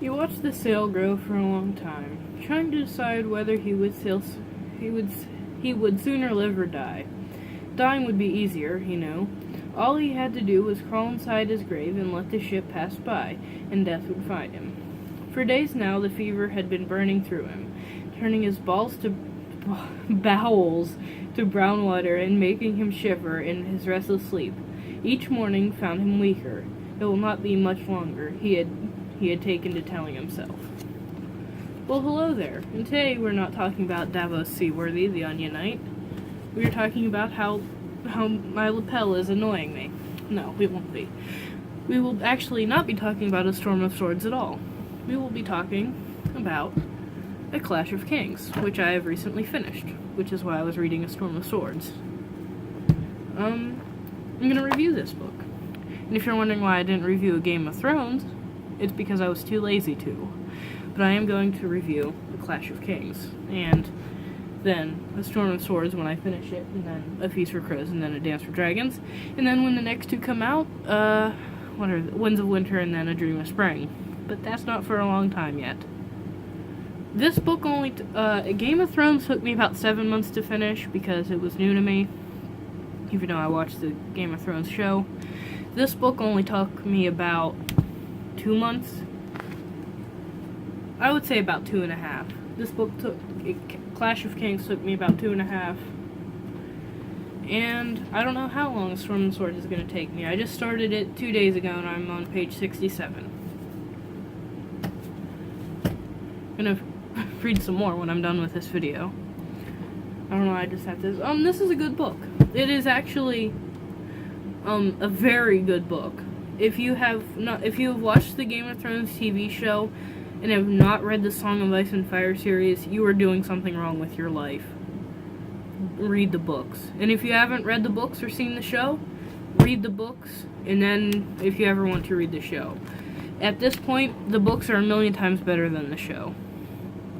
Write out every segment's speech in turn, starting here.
He watched the sail grow for a long time, trying to decide whether he would sooner live or die. Dying would be easier, he knew. All he had to do was crawl inside his grave and let the ship pass by, and death would find him. For days now, the fever had been burning through him, turning his bowels to brown water and making him shiver in his restless sleep. Each morning found him weaker. It will not be much longer, he had taken to telling himself. Well, hello there. And today we're not talking about Davos Seaworthy, the Onion Knight. We are talking about how my lapel is annoying me. No, we won't be. We will actually not be talking about A Storm of Swords at all. We will be talking about A Clash of Kings, which I have recently finished, which is why I was reading A Storm of Swords. I'm gonna review this book. And if you're wondering why I didn't review A Game of Thrones, it's because I was too lazy to. But I am going to review A Clash of Kings, and then A Storm of Swords when I finish it, and then A Feast for Crows, and then A Dance for Dragons. And then when the next two come out, what are the Winds of Winter and then A Dream of Spring. But that's not for a long time yet. This book only, Game of Thrones took me about 7 months to finish because it was new to me, even though I watched the Game of Thrones show. This book only took me about 2 months. I would say about 2.5. This book Clash of Kings took me about 2.5. And I don't know how long A Storm of Swords is going to take me. I just started it 2 days ago and I'm on page 67. I'm going to read some more when I'm done with this video. I don't know, I just have to... this is a good book. It is actually a very good book. If you have watched the Game of Thrones TV show and have not read the Song of Ice and Fire series, you are doing something wrong with your life. Read the books. And if you haven't read the books or seen the show, read the books, and then if you ever want to read the show. At this point, the books are 1,000,000 times better than the show.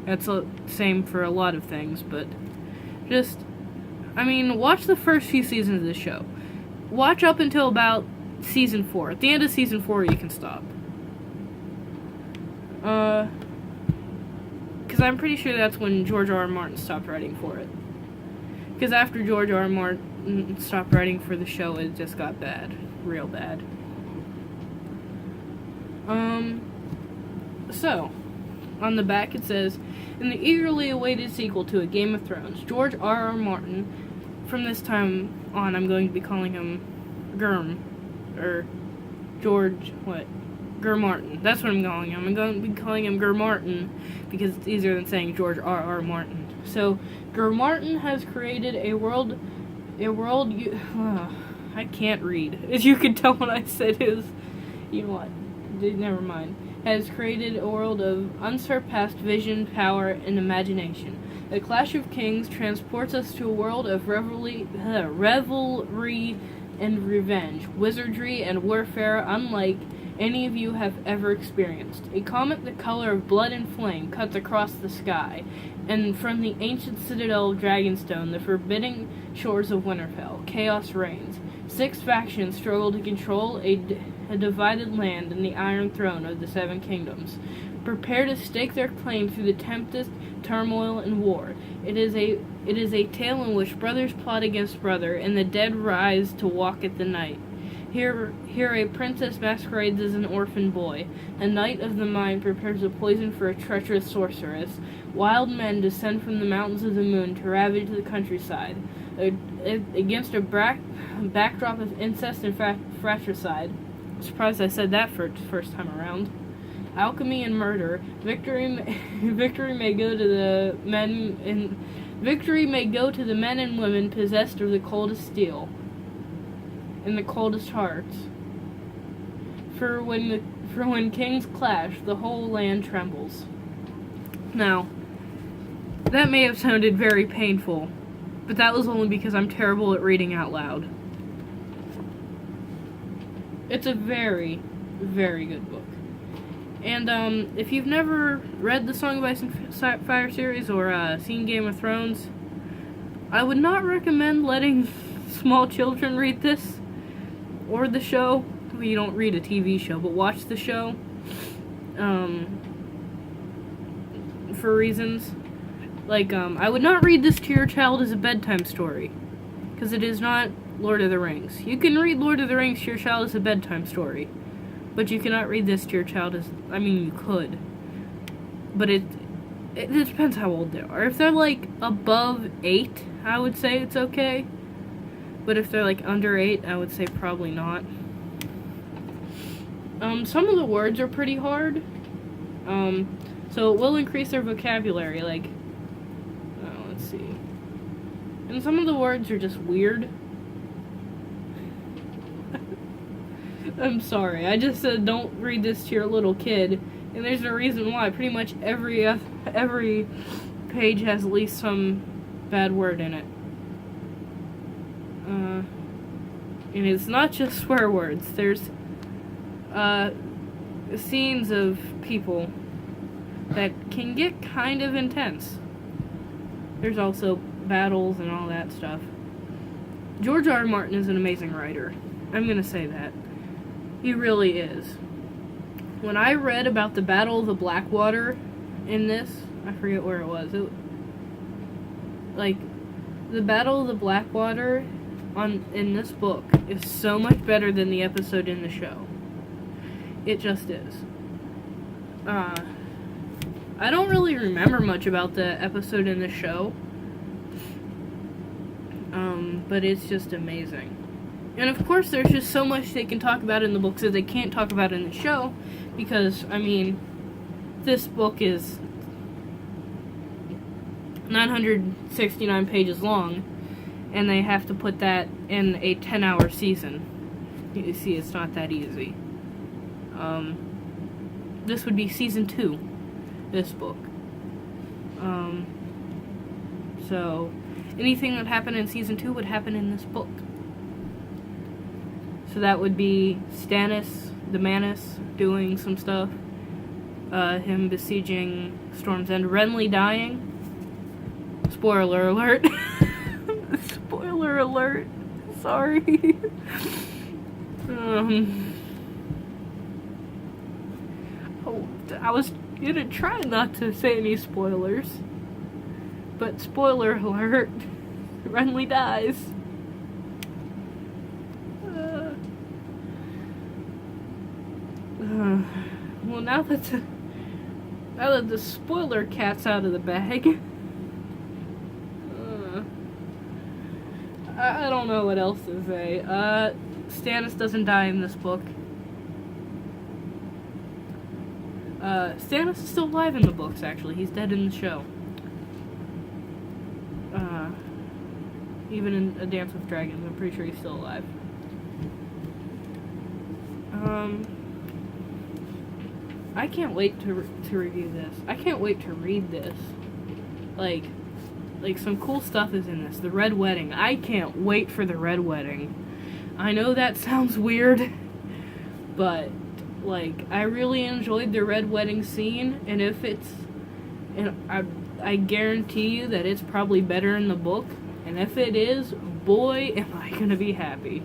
That's the same for a lot of things, but watch the first few seasons of the show. Watch up until about season 4. At the end of season 4, you can stop. Because I'm pretty sure that's when George R. R. Martin stopped writing for it. Because after George R. R. Martin stopped writing for the show, it just got bad. Real bad. So, on the back it says, in the eagerly awaited sequel to A Game of Thrones, George R. R. Martin, from this time on I'm going to be calling him Germ, or George, Ger Martin. That's what I'm calling him. I'm going to be calling him Ger Martin because it's easier than saying George R. R. Martin. So, Ger Martin has created a world, I can't read. As you can tell when I said his, you know what, never mind. Has created a world of unsurpassed vision, power, and imagination. The Clash of Kings transports us to a world of revelry and revenge, wizardry and warfare unlike any of you have ever experienced. A comet the color of blood and flame cuts across the sky, and from the ancient citadel of Dragonstone, the forbidding shores of Winterfell, chaos reigns. 6 factions struggle to control a divided land and the Iron Throne of the 7 Kingdoms. Prepare to stake their claim through the tempest, turmoil, and war. It is a tale in which brothers plot against brother, and the dead rise to walk at the night. Here a princess masquerades as an orphan boy. A knight of the mind prepares a poison for a treacherous sorceress. Wild men descend from the mountains of the moon to ravage the countryside. Against a backdrop of incest and fratricide. I'm surprised I said that for first time around. Alchemy and murder. Victory may go to the men and women possessed of the coldest steel and the coldest hearts. For when kings clash, the whole land trembles. Now, that may have sounded very painful, but that was only because I'm terrible at reading out loud. It's a very, very good book. And if you've never read the Song of Ice and Fire series or seen Game of Thrones, I would not recommend letting small children read this or the show. Well, you don't read a TV show, but watch the show. for reasons. Like, I would not read this to your child as a bedtime story, because it is not Lord of the Rings. You can read Lord of the Rings to your child as a bedtime story, but you cannot read this to your child as, I mean, you could, but it depends how old they are. If they're, like, above 8, I would say it's okay, but if they're, like, under 8, I would say probably not. Some of the words are pretty hard, so it will increase their vocabulary, like, let's see, and some of the words are just weird. I'm sorry, I just said don't read this to your little kid, and there's a reason why. Pretty much every page has at least some bad word in it. And it's not just swear words. There's scenes of people that can get kind of intense. There's also battles and all that stuff. George R. R. Martin is an amazing writer. I'm gonna say that. He really is. When I read about the Battle of the Blackwater in this, I forget where it was. Like, the Battle of the Blackwater in this book is so much better than the episode in the show. It just is. I don't really remember much about the episode in the show, but it's just amazing. And of course, there's just so much they can talk about in the books that they can't talk about in the show, because, I mean, this book is 969 pages long, and they have to put that in a 10-hour season. You see, it's not that easy. This would be season 2, this book. So, anything that happened in season 2 would happen in this book. So that would be Stannis the Manus doing some stuff, him besieging Storm's End, Renly dying. Spoiler alert. Spoiler alert. Sorry. I was gonna try not to say any spoilers, but spoiler alert. Renly dies. Well, now that the spoiler cat's out of the bag, I don't know what else to say. Stannis doesn't die in this book. Stannis is still alive in the books, actually. He's dead in the show. Even in A Dance with Dragons, I'm pretty sure he's still alive. I can't wait to review this. I can't wait to read this. Like some cool stuff is in this. The Red Wedding. I can't wait for the Red Wedding. I know that sounds weird, but, like, I really enjoyed the Red Wedding scene, and if it's, and I guarantee you that it's probably better in the book, and if it is, boy, am I gonna be happy.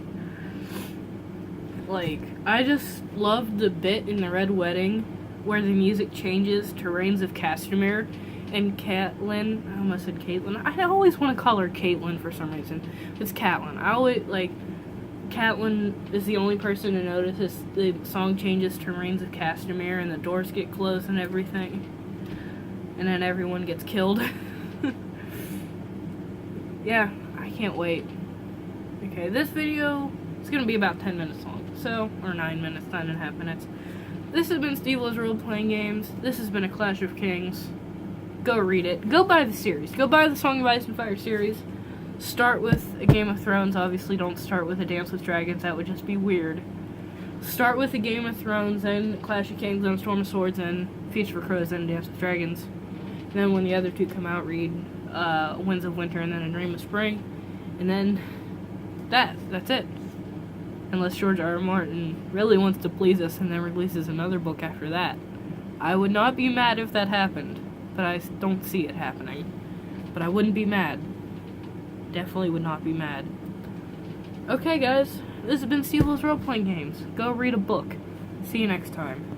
Like, I just loved the bit in the Red Wedding where the music changes to Rains of Castamere, and Catelyn, I almost said Caitlyn, I always want to call her Caitlyn for some reason. It's Catelyn. I always, like, Catelyn is the only person to notice the song changes to Rains of Castamere and the doors get closed and everything. And then everyone gets killed. Yeah, I can't wait. Okay, this video is going to be about 10 minutes long. So, or 9 minutes, 9.5 minutes. This has been Steve Loves Role Playing Games. This has been A Clash of Kings. Go read it. Go buy the series. Go buy the Song of Ice and Fire series. Start with A Game of Thrones. Obviously, don't start with A Dance with Dragons. That would just be weird. Start with A Game of Thrones, then Clash of Kings, then Storm of Swords, then Feast for Crows, then Dance with Dragons. And then when the other two come out, read Winds of Winter and then A Dream of Spring. And then that's it. Unless George R. R. Martin really wants to please us and then releases another book after that. I would not be mad if that happened, but I don't see it happening. But I wouldn't be mad. Definitely would not be mad. Okay, guys. This has been Steve Loves Role Playing Games. Go read a book. See you next time.